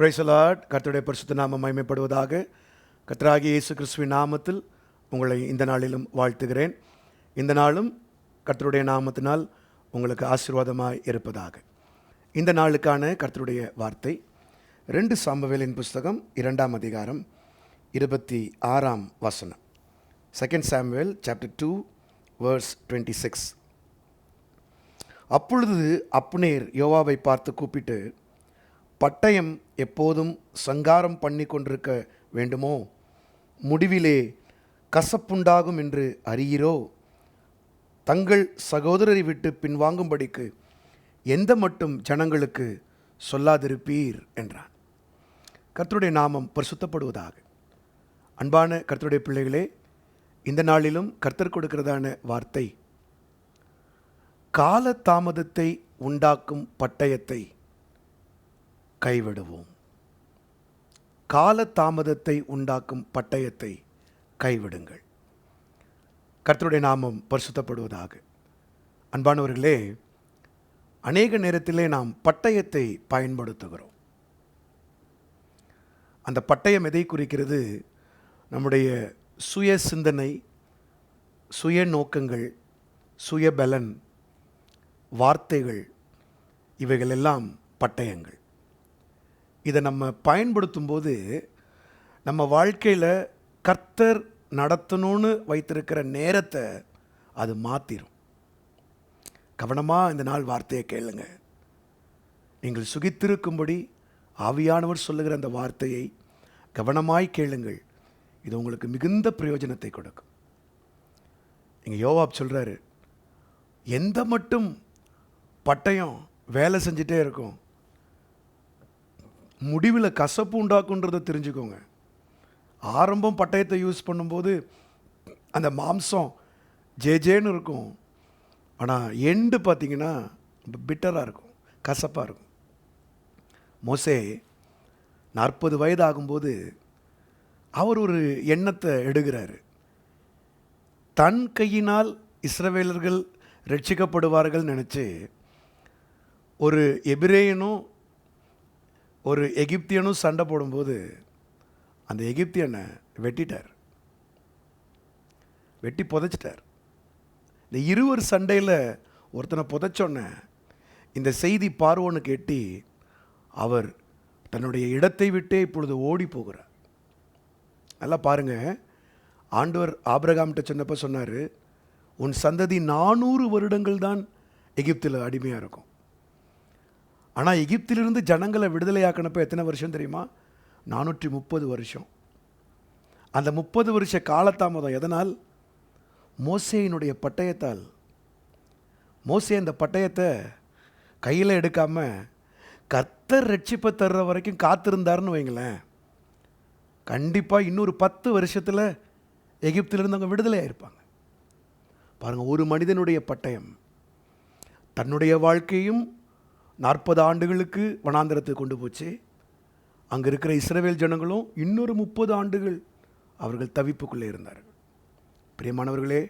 Price the Lord. கர்த்தருடைய பரிசுத்த நாமம் மகிமைப்படுவதாக. கர்த்தராகிய இயேசு கிறிஸ்துவின் நாமத்தில் உங்களை இந்த நாளிலும் வாழ்த்துகிறேன். இந்த நாளும் கர்த்தருடைய நாமத்தினால் உங்களுக்கு ஆசீர்வாதமாய் இருப்பதாக. இந்த நாளுக்கான கர்த்தருடைய வார்த்தை 2 சாமுவேலின் புஸ்தகம் 2ஆம் அதிகாரம் 26ஆம் வசனம். 2 சாமுவேல் சாப்டர் 2 verse 26. அப்பொழுது அப்னேர் யோவாவை பார்த்து கூப்பிட்டு, பட்டயம் எப்போதும் சங்காரம் பண்ணி கொண்டிருக்க வேண்டுமோ? முடிவிலே கசப்புண்டாகும் என்று அறியீரோ? தங்கள் சகோதரரை விட்டு பின்வாங்கும்படிக்கு எந்த மட்டும் ஜனங்களுக்கு சொல்லாதிருப்பீர் என்றான். கர்த்தருடைய நாமம் பரிசுத்தப்படுவதாக. அன்பான கர்த்தருடைய பிள்ளைகளே, இந்த நாளிலும் கர்த்தர் கொடுக்கிறதான வார்த்தை, கால தாமதத்தை உண்டாக்கும் பட்டயத்தை கைவிடுவோம். கால தாமதத்தை உண்டாக்கும் பட்டயத்தை கைவிடுங்கள். கர்த்தருடைய நாமம் பரிசுத்தப்படுவதாக. அன்பானவர்களே, அநேக நேரத்திலே நாம் பட்டயத்தை பயன்படுத்துகிறோம். அந்த பட்டயம் எதை குறிக்கிறது? நம்முடைய சுய சிந்தனை, சுய நோக்கங்கள், சுய பலன், வார்த்தைகள், இவைகளெல்லாம் பட்டயங்கள். இதை நம்ம பயன்படுத்தும் போது நம்ம வாழ்க்கையில் கர்த்தர் நடத்தணும்னு வைத்திருக்கிற நேரத்தை அது மாற்றிடும். கவனமாக இந்த நாள் வார்த்தையை கேளுங்க. நீங்கள் சுகித்திருக்கும்படி ஆவியானவர் சொல்லுகிற அந்த வார்த்தையை கவனமாய் கேளுங்கள். இது உங்களுக்கு மிகுந்த பிரயோஜனத்தை கொடுக்கும். இங்கே யோவாப் சொல்கிறாரு, எந்த மட்டும் பட்டயம் வேலை செஞ்சிட்டே இருக்கும், முடிவில் கசப்பு உண்டாக்குன்றதை தெரிஞ்சுக்கோங்க. ஆரம்பம் பட்டயத்தை யூஸ் பண்ணும்போது அந்த மாம்சம் ஜேஜேன்னு இருக்கும். ஆனால் எண்டு பார்த்திங்கன்னா பிட்டராக இருக்கும், கசப்பாக இருக்கும். மோசே 40 வயது ஆகும்போது அவர் ஒரு எண்ணத்தை எடுக்கிறாரு. தன் கையினால் இஸ்ரவேலர்கள் ரட்சிக்கப்படுவார்கள் நினச்சி ஒரு எபிரேயனும் ஒரு எகிப்தியனும் சண்டை போடும்போது அந்த எகிப்தியனை வெட்டிட்டார், வெட்டி புதைச்சிட்டார். இந்த இருவர் சண்டையில் ஒருத்தனை புதைச்சோன்னே இந்த செய்தி பார்வோனுக்கு எட்டி அவர் தன்னுடைய இடத்தை விட்டே இப்பொழுது ஓடி போகிறார். நல்லா பாருங்கள், ஆண்டவர் ஆபிரகாம்கிட்ட சொன்னப்போ சொன்னார், உன் சந்ததி 400 வருடங்கள் தான் எகிப்தில் அடிமையாக இருக்கும். ஆனால் எகிப்திலிருந்து ஜனங்களை விடுதலையாக்கினப்போ எத்தனை வருஷம் தெரியுமா? 430 வருஷம். அந்த 30 வருஷ காலதாமதம் எதனால்? மோசேயினுடைய பட்டயத்தால். மோசே அந்த பட்டயத்தை கையில் எடுக்காமல் கர்த்தர் ரட்சிப்பை தர்ற வரைக்கும் காத்திருந்தாருன்னு வைங்களேன், கண்டிப்பாக இன்னொரு 10 வருஷத்தில் எகிப்திலிருந்து அவங்க விடுதலையாக இருப்பாங்க. பாருங்கள், ஒரு மனிதனுடைய பட்டயம் தன்னுடைய வாழ்க்கையும் 40 ஆண்டுகளுக்கு வனாந்தரத்தை கொண்டு போச்சு. அங்கே இருக்கிற இஸ்ரவேல் ஜனங்களும் இன்னொரு 30 ஆண்டுகள் அவர்கள் தவிப்புக்குள்ளே இருந்தார்கள். பிரியமானவர்களே,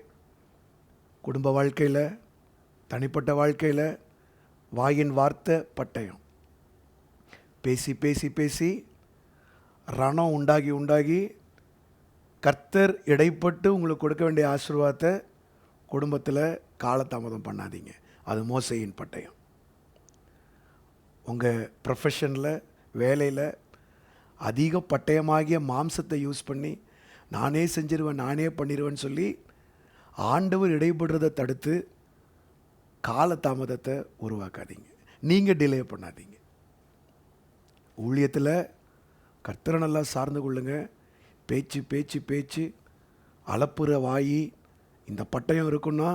குடும்ப வாழ்க்கையில், தனிப்பட்ட வாழ்க்கையில் வாயின் வார்த்தை பட்டயம். பேசி பேசி பேசி ரணம் உண்டாகி உண்டாகி கர்த்தர் இடைப்பட்டு உங்களுக்கு கொடுக்க வேண்டிய ஆசீர்வாதத்தை குடும்பத்தில் காலதாமதம் பண்ணாதீங்க. அது மோசேயின் பட்டயம். உங்கள் ப்ரொஃபஷனில், வேலையில் அதிக பட்டயமாகிய மாம்சத்தை யூஸ் பண்ணி நானே செஞ்சிருவேன், நானே பண்ணிடுவேன்னு சொல்லி ஆண்டவர் இடைபடுறதை தடுத்து காலதாமதத்தை உருவாக்காதீங்க. நீங்கள் டிலே பண்ணாதீங்க. ஊழியத்தில் கர்த்தரை நல்லா சார்ந்து கொள்ளுங்க. பேச்சு பேச்சு பேச்சு, அளப்புற வாயி, இந்த பட்டயம் இருக்குன்னா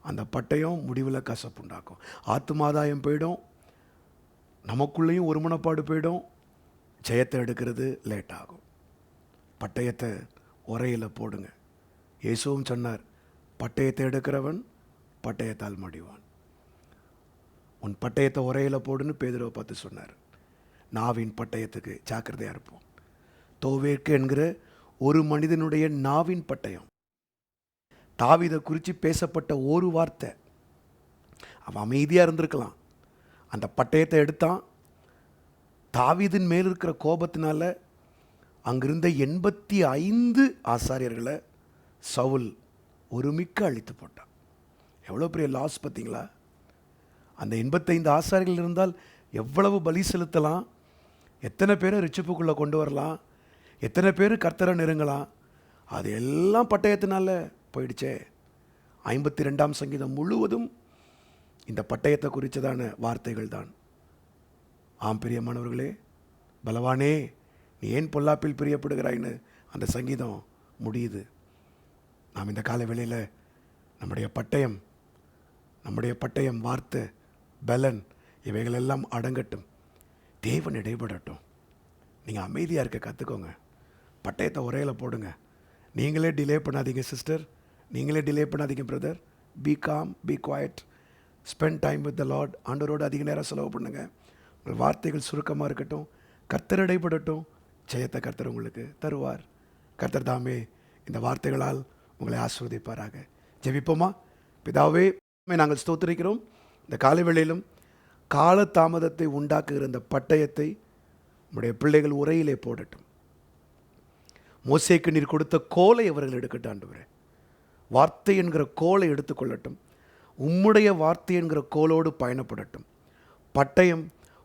அந்த பட்டயம் முடிவில் கசப்புண்டாக்கும். ஆத்துமாதாயம் போயிடும், நமக்குள்ளேயும் ஒரு மனப்பாடு போயிடும், ஜெயத்தை எடுக்கிறது லேட் ஆகும். பட்டயத்தை உரையில் போடுங்க. இயேசுவும் சொன்னார், பட்டயத்தை எடுக்கிறவன் பட்டயத்தால் மடிவான். உன் பட்டயத்தை உரையில் போடுன்னு பேதுருவை பார்த்து சொன்னார். நாவின் பட்டயத்துக்கு ஜாக்கிரதையாக இருப்போம். தோவேற்கு என்கிற ஒரு மனிதனுடைய நாவின் பட்டயம், தாவீதை குறித்து பேசப்பட்ட ஒரு வார்த்தை, அவன் அமைதியாக இருந்திருக்கலாம். அந்த பட்டயத்தை எடுத்தான், தாவீதின் மேல் இருக்கிற கோபத்தினால அங்கிருந்த 85 ஆசாரியர்களை சவுல் ஒருமிக்க அழித்து போட்டான். எவ்வளோ பெரிய லாஸ் பார்த்தீங்களா? அந்த 85 ஆசாரிகள் இருந்தால் எவ்வளவு பலி செலுத்தலாம், எத்தனை பேரை ரிச்சிப்புக்குள்ளே கொண்டு வரலாம், எத்தனை பேர் கர்த்தரை நெருங்கலாம். அது எல்லாம் பட்டயத்தினால போயிடுச்சே. 52ஆம் சங்கீதம் முழுவதும் இந்த பட்டயத்தை குறித்ததான வார்த்தைகள் தான். ஆம் பிரியமானவர்களே, பலவானே நீ ஏன் பொல்லாப்பில் பிரியப்படுகிறாய்ன்னு அந்த சங்கீதம் முடியுது. நாம் இந்த கால வேளையில் நம்முடைய பட்டயம் வார்த்தை பலன் இவைகளெல்லாம் அடங்கட்டும், தேவன் இடைபடட்டும். நீங்கள் அமைதியாக இருக்க கற்றுக்கோங்க. பட்டயத்தை உரையில் போடுங்க. நீங்களே டிலே பண்ணாதீங்க சிஸ்டர், நீங்களே டிலே பண்ணாதீங்க brother. Be calm, be quiet, spend time with the Lord. ஆண்டவரோடு அதிக நேரம் செலவு பண்ணுங்கள். உங்கள் வார்த்தைகள் சுருக்கமாக இருக்கட்டும். கர்த்தர் இடைபடட்டும். ஜெயத்தை கர்த்தர் உங்களுக்கு தருவார். கர்த்தர் தாமே இந்த வார்த்தைகளால் உங்களை ஆசீர்வதிப்பாராக. ஜெபிப்போமா? பிதாவே, நாங்கள் ஸ்தோத்திரிக்கிறோம். இந்த காலை வேளையிலும் காலதாமதத்தை உண்டாக்குகிற இந்த பட்டயத்தை உம்முடைய பிள்ளைகள் உரையிலே போடட்டும். மோசேக்கு நீர் கொடுத்த கோலை அவர்கள் எடுக்கட்டும் ஆண்டவரே. வார்த்தை என்கிற கோலை எடுத்துக்கொள்ளட்டும். உம்முடைய வார்த்தை என்கிற கோலோடு பயணப்படட்டும். பட்டயம்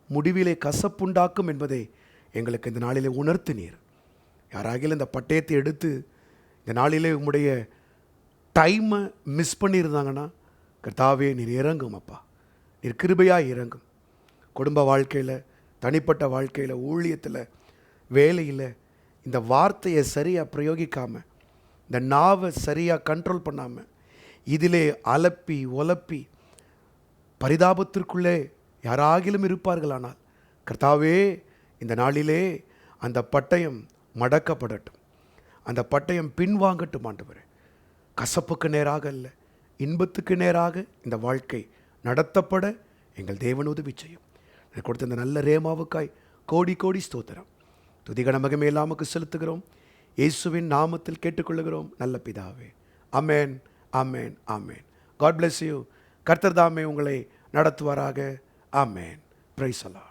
முடிவிலே கசப்புண்டாக்கும் என்பதை எங்களுக்கு இந்த நாளிலே உணர்த்தினீர். யாராகிலும் இந்த பட்டயத்தை எடுத்து இந்த நாளிலே உம்முடைய டைமை மிஸ் பண்ணியிருந்தாங்கன்னா கர்த்தாவே நீர் இறங்கும் அப்பா, நீர் கிருபையாக இறங்கும். குடும்ப வாழ்க்கையில், தனிப்பட்ட வாழ்க்கையில், ஊழியத்தில், வேலையில் இந்த வார்த்தையை சரியாக பிரயோகிக்காமல், இந்த நாவை சரியாக கண்ட்ரோல் பண்ணாமல், இதிலே அலப்பி ஒலப்பி பரிதாபத்திற்குள்ளே யாராகிலும் இருப்பார்களானால் கர்த்தாவே இந்த நாளிலே அந்த பட்டயம் மடக்கப்படட்டும். அந்த பட்டயம் பின்வாங்கட்டும் ஆண்டவரே. கசப்புக்கு நேராக அல்ல, இன்பத்துக்கு நேராக இந்த வாழ்க்கை நடத்தப்பட எங்கள் தேவன் உதவி செய்யும். எனக்கு கொடுத்த இந்த நல்ல ரேமாவுக்காய் கோடி கோடி ஸ்தோத்திரம். துதிகன மகிமையெல்லாமுக்கு செலுத்துகிறோம். இயேசுவின் நாமத்தில் கேட்டுக்கொள்ளுகிறோம் நல்ல பிதாவே. ஆமென், ஆமென், ஆமென். God bless you. கர்த்தர் தாமே உங்களை நடத்துவாராக. ஆமென். Praise the Lord.